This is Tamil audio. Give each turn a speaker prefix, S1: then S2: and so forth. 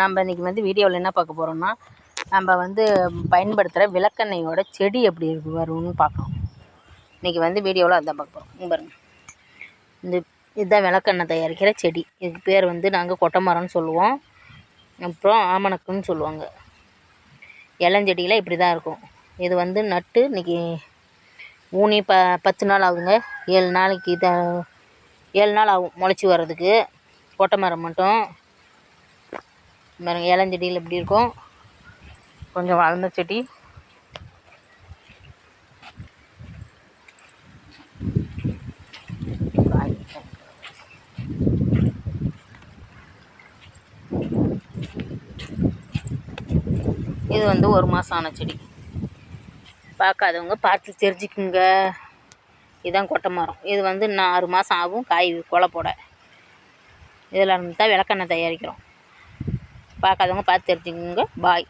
S1: நம்ம இன்றைக்கி வந்து வீடியோவில் என்ன பார்க்க போகிறோம்னா, நம்ம வந்து பயன்படுத்துகிற விளக்கெண்ணெயோட செடி எப்படி வரும்னு பார்க்கலாம். இன்றைக்கி வந்து வீடியோவில் அதுதான் பார்க்க போகிறோம். இங்கே பாருங்கள், இதுதான் விளக்கெண்ணெய் தயாரிக்கிற செடி. இதுக்கு பேர் வந்து நாங்கள் கொட்டை மரம்னு சொல்லுவோம், அப்புறம் ஆமணக்குன்னு சொல்லுவாங்க. இளஞ்செடியில் இப்படி தான் இருக்கும். இது வந்து நட்டு இன்றைக்கி ஊனி 10 நாள் ஆகுதுங்க. 7 நாளைக்கு 7 நாள் ஆகும் முளைச்சி வர்றதுக்கு. கொட்டை மரம் மட்டும் பாருங்கள், இளஞ்செடியில் எப்படி இருக்கும், கொஞ்சம் வளர்ந்த செடி. இது வந்து 1 மாதம் ஆன செடி. பார்க்காதவங்க பார்த்து தெரிஞ்சுக்குங்க. இதுதான் கொட்டை மரம். இது வந்து இன்னும் 6 மாதம் ஆகும் காய் கொலை போட. இதில் இருந்து தான் விளக்கெண்ணெய் தயாரிக்கிறோம். பார்க்காதவங்க பார்த்து தெரிஞ்சுக்குங்க. பாய்.